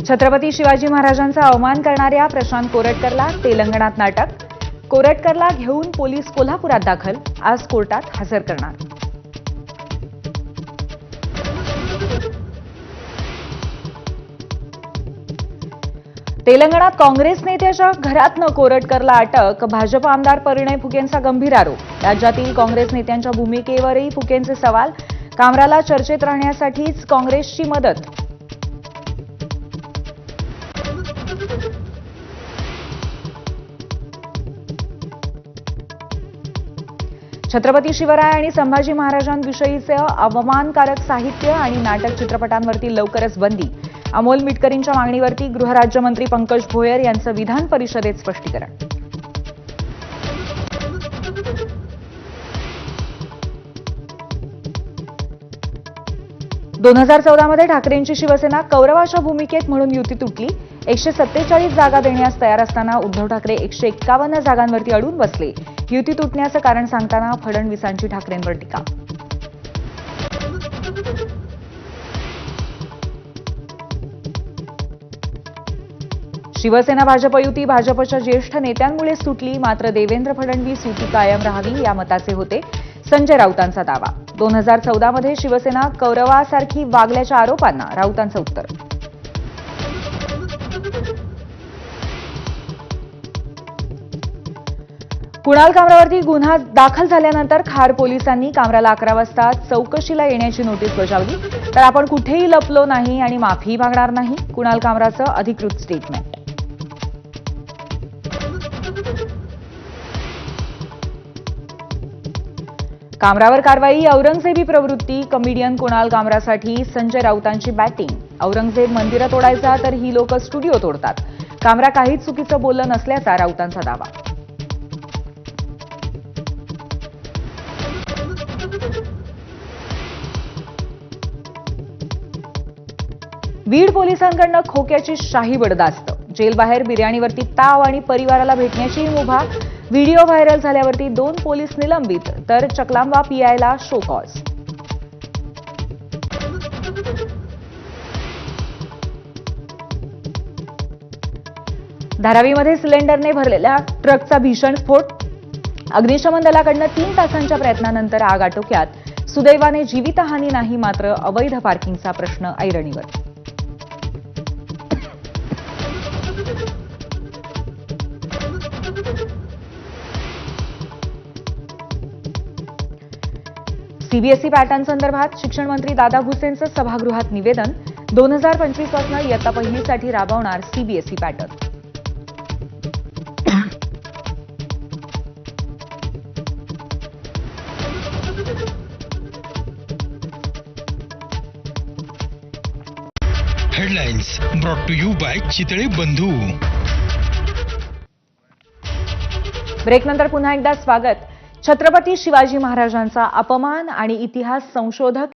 छत्रपती शिवाजी महाराजांचा अवमान करणाऱ्या प्रशांत कोरटकरला तेलंगणात नाटक. कोरटकरला घेऊन पोलीस कोल्हापुरात दाखल. आज कोर्टात हजर करणार. तेलंगणात काँग्रेस नेत्याच्या घरातनं कोरटकरला अटक. भाजप आमदार परिणय फुकेंचा गंभीर आरोप. राज्यातील काँग्रेस नेत्यांच्या भूमिकेवरही फुकेंचे सवाल. कामराला चर्चेत राहण्यासाठीच काँग्रेसची मदत. छत्रपती शिवराय आणि संभाजी महाराजांविषयीचे अवमानकारक साहित्य आणि नाटक चित्रपटांवरती लवकरच बंदी. अमोल मिटकरींच्या मागणीवरती गृहराज्यमंत्री पंकज भोयर यांचं विधान परिषदेत स्पष्टीकरण. दोन 2014 मध्ये ठाकरेंची शिवसेना कौरवाच्या भूमिकेत म्हणून युती तुटली. 147 जागा देण्यास तयार असताना उद्धव ठाकरे 151 जागांवरती अडून बसले. युती तुटण्याचं कारण सांगताना फडणवीसांची ठाकरेंवर टीका. शिवसेना भाजप युती भाजपच्या ज्येष्ठ नेत्यांमुळेच तुटली. मात्र देवेंद्र फडणवीस युती कायम राहावी या मताचे होते. संजय राऊतांचा दावा. 2014 मध्ये शिवसेना कौरवासारखी वागल्याच्या आरोपांना राऊतांचं उत्तर. कुणाल कामरावरती गुन्हा दाखल झाल्यानंतर खार पोलिसांनी कामराला 11 वाजता चौकशीला येण्याची नोटीस बजावली. तर आपण कुठेही लपलो नाही आणि माफी मागणार नाही. कुणाल कामराचं अधिकृत स्टेटमेंट. कामरावर कारवाई. औरंगजेबी प्रवृत्ती. कॉमेडियन कुणाल कामरासाठी संजय राऊतांची बॅटिंग. औरंगजेब मंदिरं तोडायचा तर ही लोक स्टुडिओ तोडतात. कामरा काहीच चुकीचं बोललं नसल्याचा राऊतांचा दावा. बीड पोलिसांकडनं खोक्याची शाही बडदास्त. जेलबाहेर बिर्याणीवरती ताव आणि परिवाराला भेटण्याची मुभा. व्हिडिओ व्हायरल झाल्यावरती 2 पोलीस निलंबित. तर चकलांबा पीआयला शो कॉज. धारावीमध्ये सिलेंडरने भरलेल्या ट्रकचा भीषण स्फोट. अग्निशमन दलाकडनं 3 तासांच्या प्रयत्नानंतर आग आटोक्यात. सुदैवाने जीवितहानी नाही. मात्र अवैध पार्किंगचा प्रश्न ऐरणीवर. सीबीएसई पॅटर्न संदर्भात शिक्षण मंत्री दादा भुसेंचं सभागृहात निवेदन. 2025 पासून इयत्ता पहिलीसाठी राबवणार CBSE pattern. Headlines brought to you by Chitale Bandhu. ब्रेकनंतर पुन्हा एकदा स्वागत. छत्रपती शिवाजी महाराजांचा अपमान आणि इतिहास संशोधक